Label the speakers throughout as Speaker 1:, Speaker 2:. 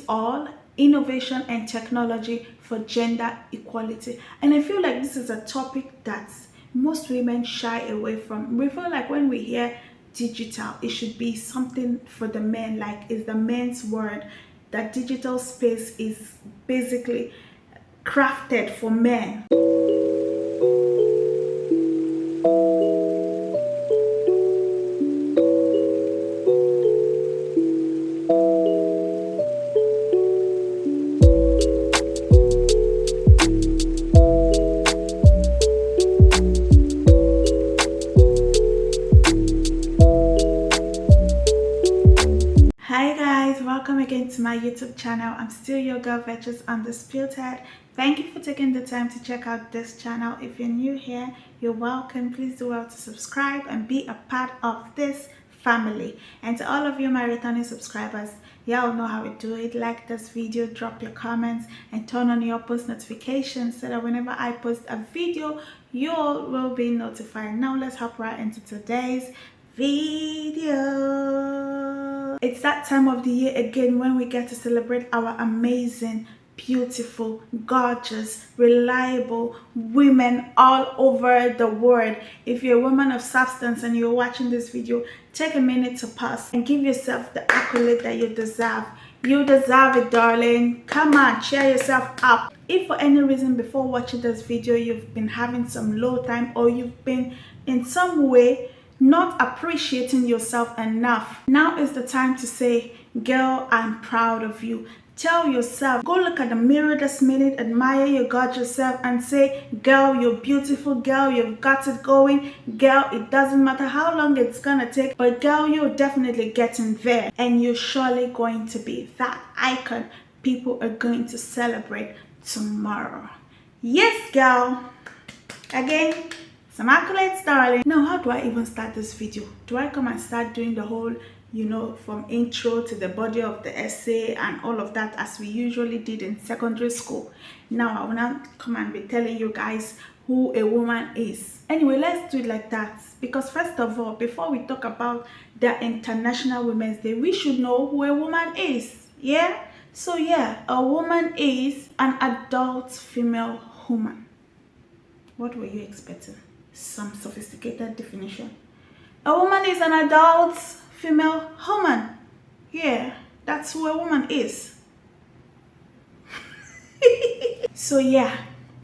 Speaker 1: digital innovation and technology for gender equality. And I feel like this is a topic that most women shy away from. We feel like when we hear digital, it should be something for the men, like it's the men's word. That digital space is basically crafted for men. Hi guys, welcome again to my YouTube channel. I'm still your girl Virtuous Undisputed. Thank you for taking the time to check out this channel. If you're new here, you're welcome. Please do well to subscribe and be a part of this family. And to all of you my returning subscribers, y'all know how we do it. Like this video, drop your comments, and turn on your post notifications so that whenever I post a video, you all will be notified. Now let's hop right into today's video. It's that time of the year again when we get to celebrate our amazing, beautiful, gorgeous, reliable women all over the world. If you're a woman of substance and you're watching this video, take a minute to pause and give yourself the accolade that you deserve. You deserve it, darling. Come on, cheer yourself up. If for any reason before watching this video you've been having some low time, or you've been in some way not appreciating yourself enough, now is the time to say, girl, I'm proud of you. Tell yourself, go look at the mirror this minute, admire your gorgeous self and say, girl, you're beautiful, girl, you've got it going, girl, it doesn't matter how long it's gonna take, but girl, you're definitely getting there, and you're surely going to be that icon people are going to celebrate tomorrow. Yes, girl. Again, some accolades, darling. Now, how do I even start this video? Do I come and start doing the whole, from intro to the body of the essay and all of that as we usually did in secondary school? Now, I will not come and be telling you guys who a woman is. Anyway, let's do it like that. Because first of all, before we talk about the International Women's Day, we should know who a woman is. Yeah? So yeah, a woman is an adult female human. What were you expecting? Some sophisticated definition. A woman is an adult female human. Yeah, that's who a woman is. So yeah,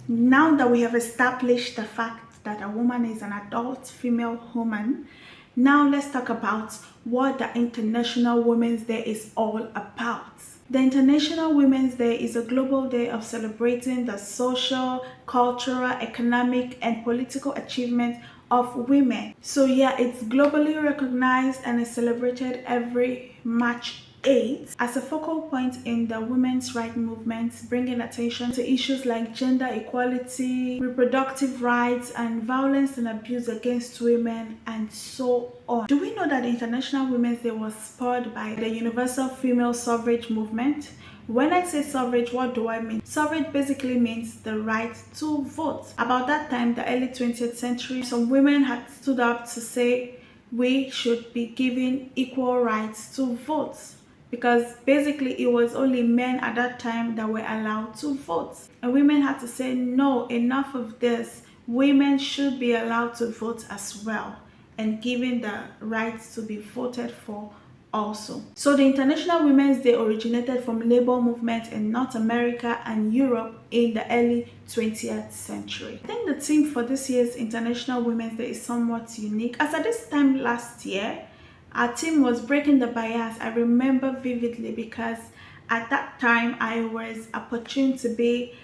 Speaker 1: now that we have established the fact that a woman is an adult female human, now let's talk about what the International Women's Day is all about. The International Women's Day is a global day of celebrating the social, cultural, economic, and political achievements of women. So yeah, it's globally recognized and is celebrated every March 8th as a focal point in the women's rights movement, bringing attention to issues like gender equality, reproductive rights, and violence and abuse against women, and so on. Do we know that the International Women's Day was spurred by the universal female suffrage movement? When I say suffrage, what do I mean? Suffrage basically means the right to vote. About that time, the early 20th century, some women had stood up to say we should be given equal rights to vote, because basically it was only men at that time that were allowed to vote, and women had to say, no, enough of this, women should be allowed to vote as well, and given the rights to be voted for also. So the International Women's Day originated from labor movement in North America and Europe in the early 20th century. I think the theme for this year's International Women's Day is somewhat unique, as at this time last year our team was breaking the bias. I remember vividly because at that time I was opportune to be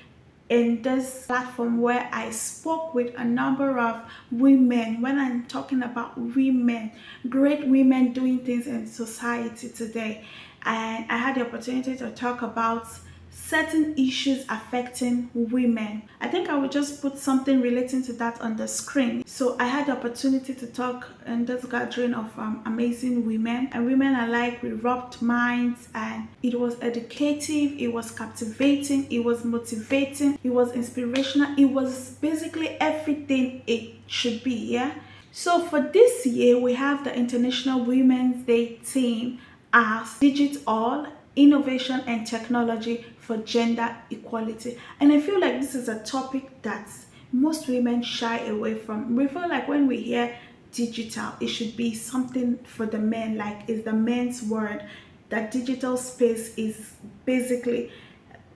Speaker 1: in this platform where I spoke with a number of women. When I'm talking about women, great women doing things in society today, and I had the opportunity to talk about certain issues affecting women. I think I will just put something relating to that on the screen. So I had the opportunity to talk in this gathering of amazing women, and women alike with rubbed minds, and it was educative, it was captivating, it was motivating, it was inspirational, it was basically everything it should be. Yeah. So for this year we have the International Women's Day theme as digital innovation and technology for gender equality. And I feel like this is a topic that most women shy away from. We feel like when we hear digital, it should be something for the men, like it's the men's word. That digital space is basically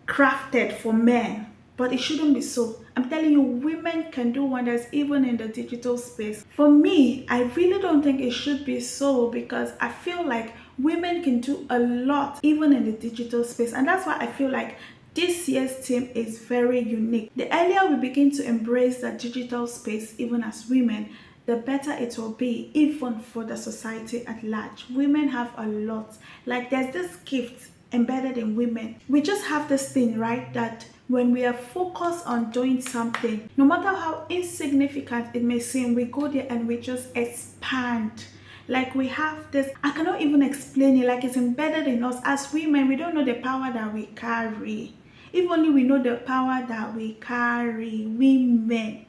Speaker 1: crafted for men, but it shouldn't be so. I'm telling you, women can do wonders even in the digital space. For me, I really don't think it should be so, because I feel like women can do a lot even in the digital space, and that's why I feel like this year's theme is very unique. The earlier we begin to embrace the digital space even as women, the better it will be even for the society at large. Women have a lot, like there's this gift embedded in women. We just have this thing, right, that when we are focused on doing something, no matter how insignificant it may seem, we go there and we just expand. Like we have this, I cannot even explain it, like it's embedded in us. As women, we don't know the power that we carry. If only we know the power that we carry, women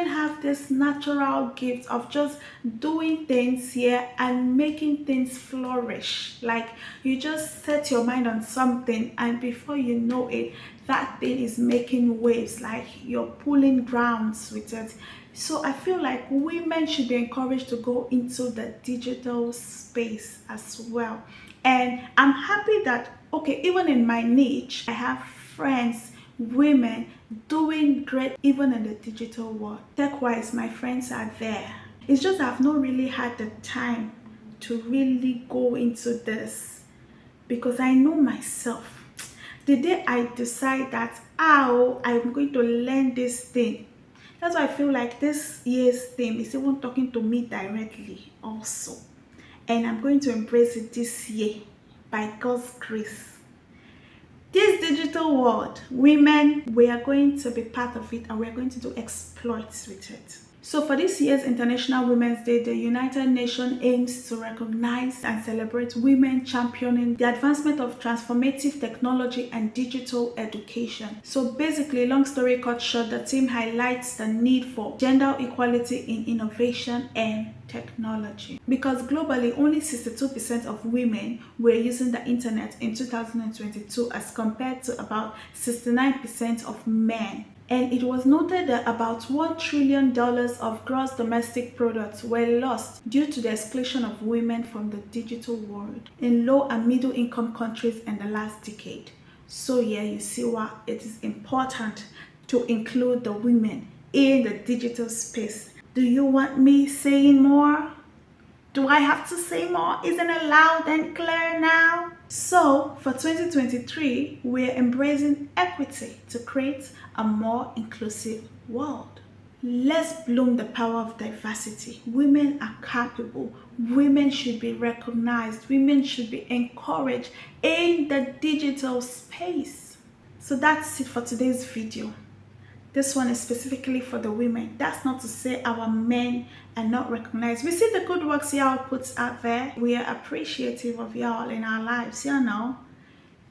Speaker 1: have this natural gift of just doing things here and making things flourish. Like you just set your mind on something, and before you know it, that thing is making waves, like you're pulling grounds with it. So I feel like women should be encouraged to go into the digital space as well. And I'm happy that, okay, even in my niche, I have friends, women doing great even in the digital world. Tech-wise, my friends are there. It's just I've not really had the time to really go into this, because I know myself. The day I decide that, I'm going to learn this thing, that's why I feel like this year's theme is even talking to me directly also. And I'm going to embrace it this year by God's grace. This digital world, women, we are going to be part of it, and we're going to do exploits with it. So for this year's International Women's Day, the United Nations aims to recognize and celebrate women championing the advancement of transformative technology and digital education. So basically, long story cut short, the theme highlights the need for gender equality in innovation and technology. Because globally, only 62% of women were using the internet in 2022 as compared to about 69% of men. And it was noted that about $1 trillion of gross domestic products were lost due to the exclusion of women from the digital world in low and middle income countries in the last decade. So yeah, you see why it is important to include the women in the digital space. Do you want me saying more? Do I have to say more? Isn't it loud and clear now? So for 2023, we're embracing equity to create a more inclusive world. Let's bloom the power of diversity. Women are capable. Women should be recognized. Women should be encouraged in the digital space. So that's it for today's video. This one is specifically for the women. That's not to say our men are not recognized. We see the good works y'all puts out there. We are appreciative of y'all in our lives, you know.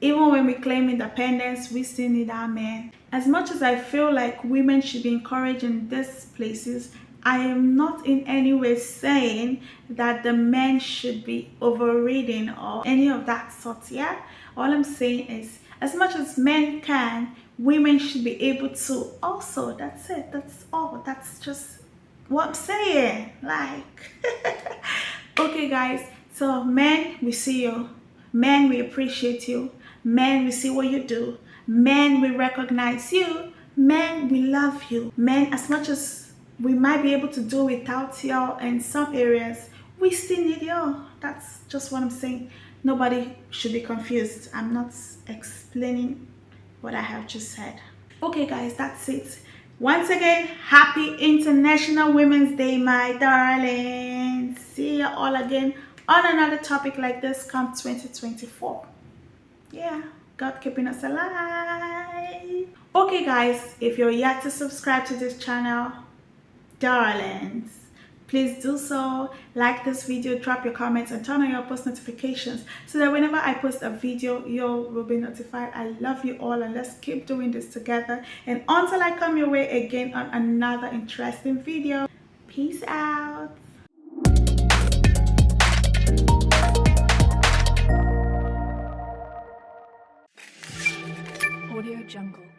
Speaker 1: Even when we claim independence, we still need our men. As much as I feel like women should be encouraged in these places, I am not in any way saying that the men should be overridden or any of that sort, yeah? All I'm saying is, as much as men can, women should be able to also. That's it. That's all. That's just what I'm saying. Like, okay, guys. So, men, we see you. Men, we appreciate you. Men, we see what you do. Men, we recognize you. Men, we love you. Men, as much as we might be able to do without y'all in some areas, we still need y'all. That's just what I'm saying. Nobody should be confused. I'm not explaining what I have just said. Okay, guys, that's it. Once again, happy International Women's Day, my darlings. See you all again on another topic like this come 2024. Yeah, God keeping us alive. Okay, guys, if you're yet to subscribe to this channel, darlings, please do so. Like this video, drop your comments, and turn on your post notifications so that whenever I post a video, you will be notified. I love you all, and let's keep doing this together. And until I come your way again on another interesting video, peace out.
Speaker 2: Audio Jungle.